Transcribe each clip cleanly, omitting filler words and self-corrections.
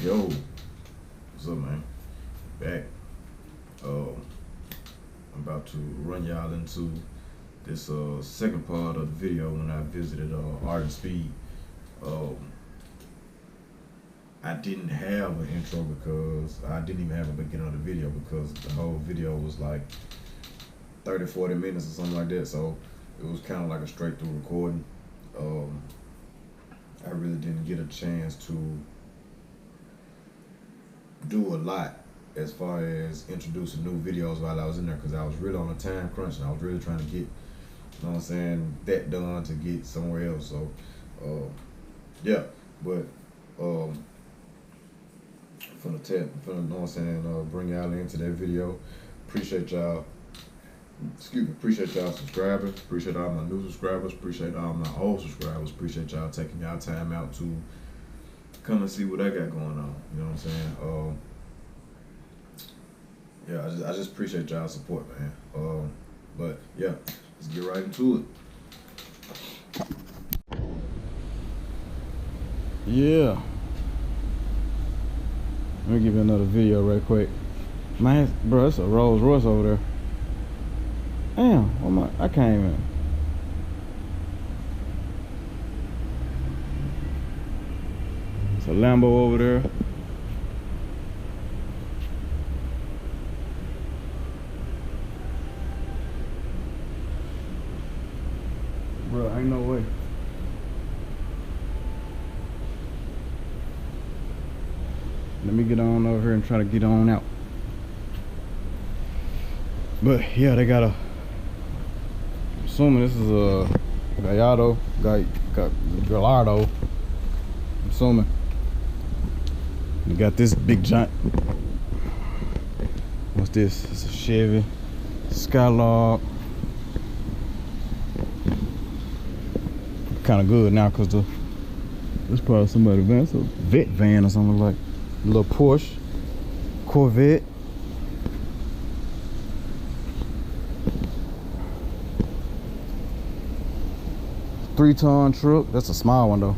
Yo, what's up, man? Back. I'm about to run y'all into this second part of the video when I visited Art and Speed. I didn't have an intro because I didn't even have a beginning of the video because the whole video was like 30-40 minutes or something like that, so it was kind of like a straight through recording. I really didn't get a chance to do a lot as far as introducing new videos while I was in there because I was really on a time crunch and I was really trying to get, you know what I'm saying, that done to get somewhere else. So yeah, but from the tip, you know what I'm saying, bring y'all into that video. Appreciate y'all. Appreciate y'all subscribing. Appreciate all my new subscribers. Appreciate all my old subscribers. Appreciate y'all taking y'all time out to come and see what I got going on. You know what I'm saying? Yeah, I just appreciate y'all support, man. But yeah, let's get right into it. Yeah. Let me give you another video right quick. Man, bro, it's a Rolls Royce over there. Damn, I can't even. It's a Lambo over there. Bro, ain't no way. Let me get on over here and try to get on out. But yeah, they got a, I'm assuming this is a Gallardo, I'm assuming. You got this big giant, what's this? It's a Chevy Skylog. Kind of good now because this probably somebody's van. It's a vet van or something like a little Porsche Corvette. Three-ton truck. That's a small one though.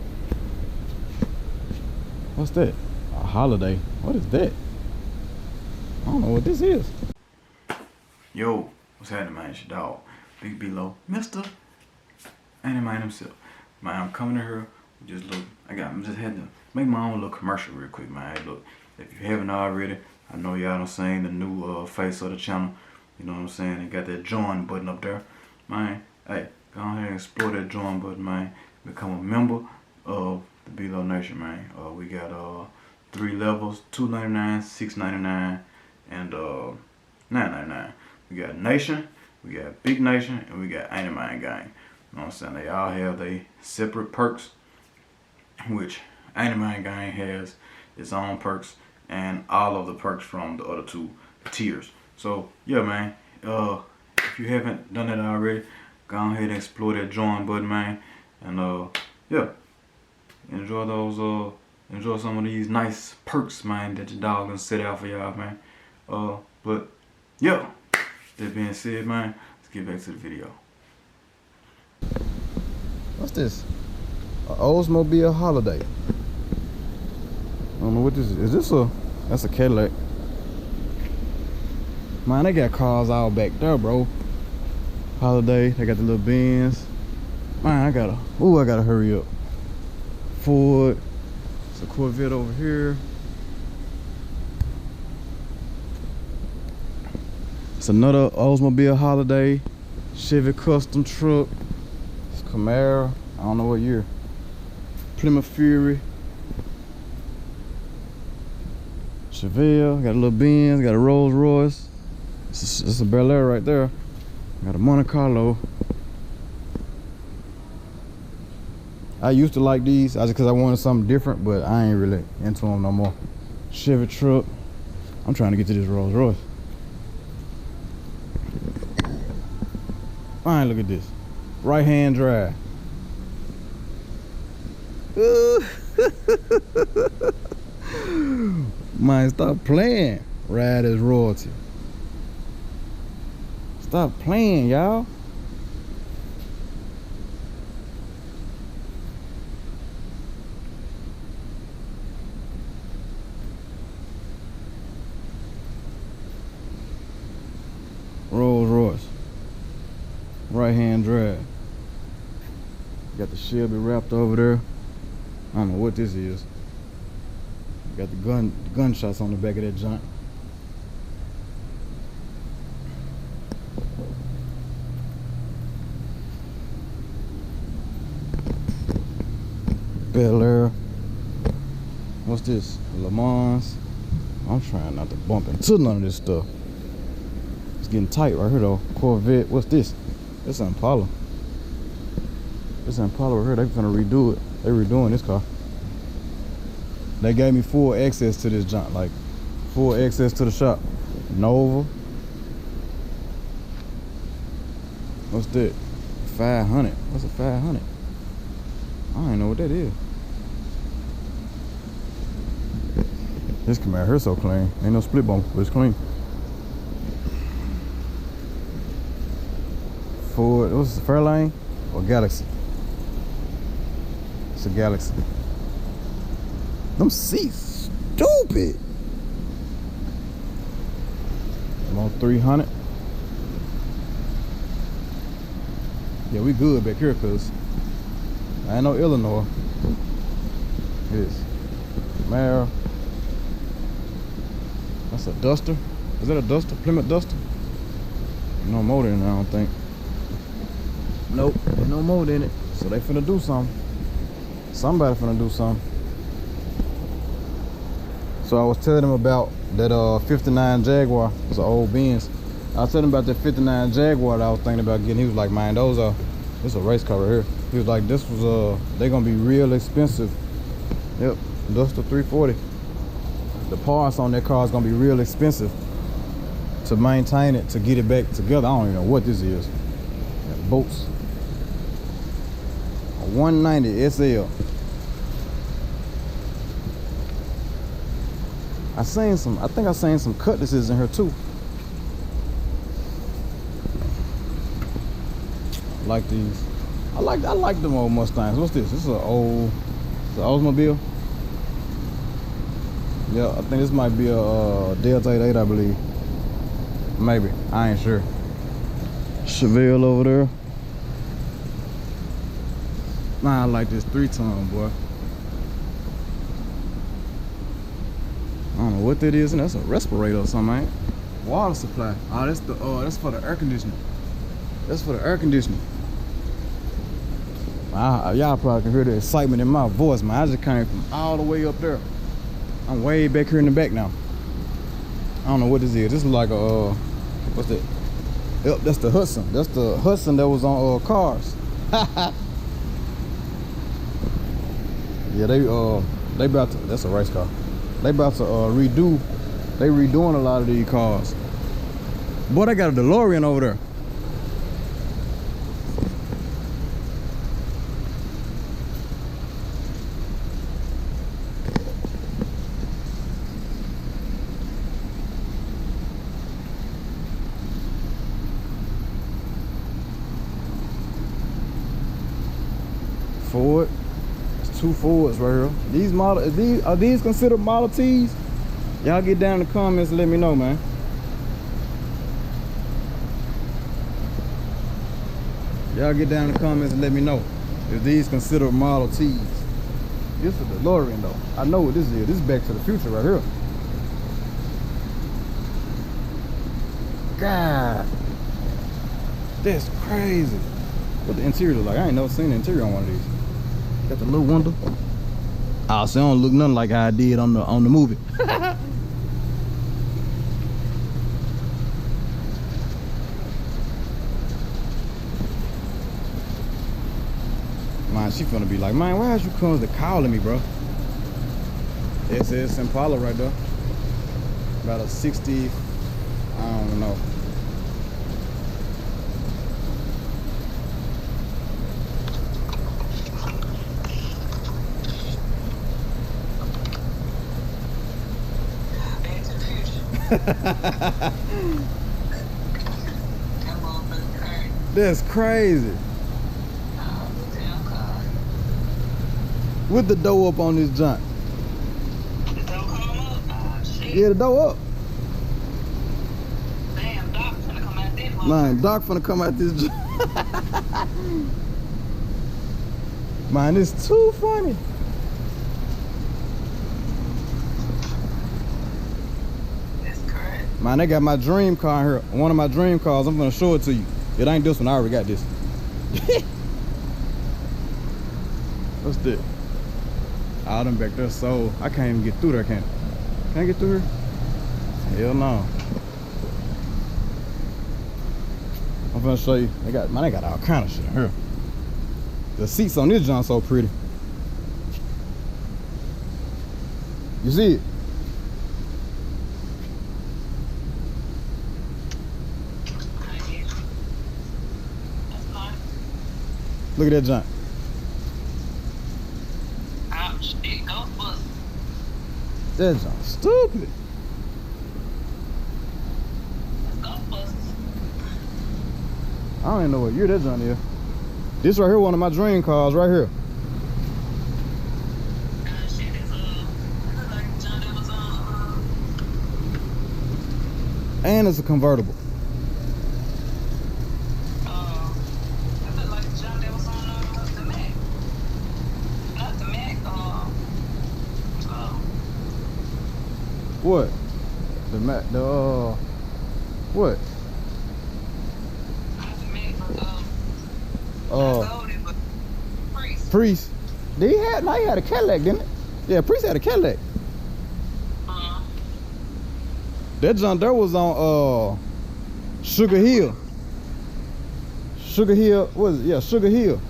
What's that? A Holiday. What is that? I don't know what this is. Yo, what's happening, man? It's your dog, Big Below, Mr. Man himself. Man, I'm coming to here. Just look, I'm just had to make my own little commercial real quick, man. Hey, look, if you haven't already, I know y'all done seen the new face of the channel. You know what I'm saying? They got that join button up there, man. Hey, go ahead and explore that join button, man. Become a member of the BeeloNation, man. We got 3 levels: $2.99, $6.99, and $9.99. We got Nation, we got Big Nation, and we got Ain't Gang. You know what I'm saying? They all have their separate perks, which Ain't Gang has its own perks and all of the perks from the other 2 tiers. So yeah, man, if you haven't done that already, go ahead and explore that join button, man, and yeah, enjoy those enjoy some of these nice perks, man, that your dog gonna set out for y'all, man. But yeah, that being said, man, let's get back to the video. What's this? An Oldsmobile Holiday. I don't know what this is. Is this a? That's a Cadillac. Man, they got cars all back there, bro. Holiday. They got the little Benz. Man, I gotta hurry up. Ford. It's a Corvette over here. It's another Oldsmobile Holiday. Chevy custom truck. Camaro, I don't know what year. Plymouth Fury. Chevelle, got a little Benz, got a Rolls Royce. It's a Bel Air right there. Got a Monte Carlo. I used to like these because I wanted something different, but I ain't really into them no more. Chevy truck. I'm trying to get to this Rolls Royce. Fine, look at this. Right hand drive. Man, stop playing. Ride is royalty. Stop playing, y'all. right hand drive. Got the Shelby wrapped over there. I don't know what this is. Got the gunshots on the back of that junk. Bel Air. What's this? Le Mans. I'm trying not to bump into none of this stuff. It's getting tight right here though. Corvette. What's this? It's an Impala. It's an Impala right here. They finna redo it. They redoing this car. They gave me full access to this junk, like full access to the shop. Nova. What's that? 500. What's a 500? I don't even know what that is. This Camaro here so clean. Ain't no split bump, but it's clean. Ford, what's the Fairlane or Galaxy? It's a Galaxy. Them seats stupid. I'm on 300. Yeah, we good back here, cause I ain't no Illinois. Yes. Camaro. That's a Duster. Is that a Duster? Plymouth Duster? No motor in it, I don't think. Nope, there's no motor in it. So they finna do something. Somebody finna do something. So I was telling them about that 59 Jaguar. It's an old Benz. I was telling him about that 59 Jaguar that I was thinking about getting. He was like, man, those are, this is a race car right here. He was like, this was they gonna be real expensive. Yep, Duster 340. The parts on that car is gonna be real expensive to maintain it, to get it back together. I don't even know what this is. Got bolts. A 190 SL. I think I seen some cutlasses in here too. I like these. I like them old Mustangs. What's this? This is an Oldsmobile. Yeah, I think this might be a Delta 88, I believe. Maybe. I ain't sure. Chevelle over there. Nah, I like this 3-ton, boy. I don't know what that is, and that's a respirator or something, ain't it? Water supply. Oh, that's for the air conditioning. That's for the air conditioning. Y'all probably can hear the excitement in my voice, man. I just came from all the way up there. I'm way back here in the back now. I don't know what this is. This is like a what's that? Yep, that's the Hudson. That's the Hudson that was on Cars. Yeah, they about to. That's a race car. They about to redo. They redoing a lot of these cars. Boy, they got a DeLorean over there. Ford. It's 2 Fords right here. Are these considered Model Ts? Y'all get down in the comments and let me know, man. Y'all get down in the comments and let me know if these considered Model Ts. This is a DeLorean though. I know what this is. This is Back to the Future right here. God, that's crazy. What the interior look like? I ain't never seen the interior on one of these. Got the little window. Oh, so it don't look nothing like how I did on the movie. Man, she finna be like, man, why is you constantly calling me, bro? SS Impala right there. About a 60, I don't know. That's crazy. With the door up on this junk. The door come up? Oh, shit. Yeah, the door up. Damn, Doc finna come out this one. Man, Doc finna come out this junk. Man, it's too funny. That's correct. Man, they got my dream car here. One of my dream cars. I'm gonna show it to you. It ain't this one. I already got this. What's that? All them back there, so I can't even get through there, can I? Can I get through here? Hell no. I'm gonna show you. They got all kind of shit in here. The seats on this John so pretty. You see it? That's nice. Look at that John. Ouch. It Ghostbusters. That John stupid. That's Ghostbusters. I don't even know what year that John is. This right here, one of my dream cars right here. Shit is looks like John that was And it's a convertible. it looked like John that was on the Mac. Not the Mac. What? What? Not the Mac, but Golden, but Priest. Priest. He had a Cadillac, didn't it? Yeah, Priest had a Cadillac. That John there was on Sugar Hill. Sugar Hill, what is it? Yeah, Sugar Hill.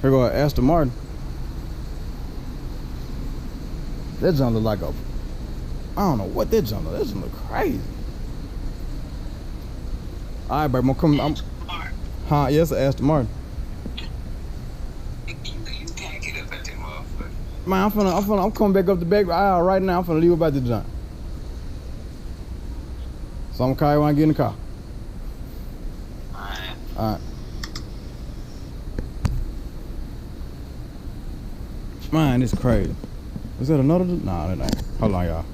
Here go Aston Martin. That John look like a, I don't know what that John look. That John look crazy. All right, baby, I'm huh? Yes, Aston Martin. You can't get up at that motherfucker. Man, I'm coming back up the back aisle right now. I'm finna leave about the John. So I'm gonna call you when I get in the car. Alright. All right. Man, it's crazy. Is that another? Nah, that ain't. Hold on, y'all.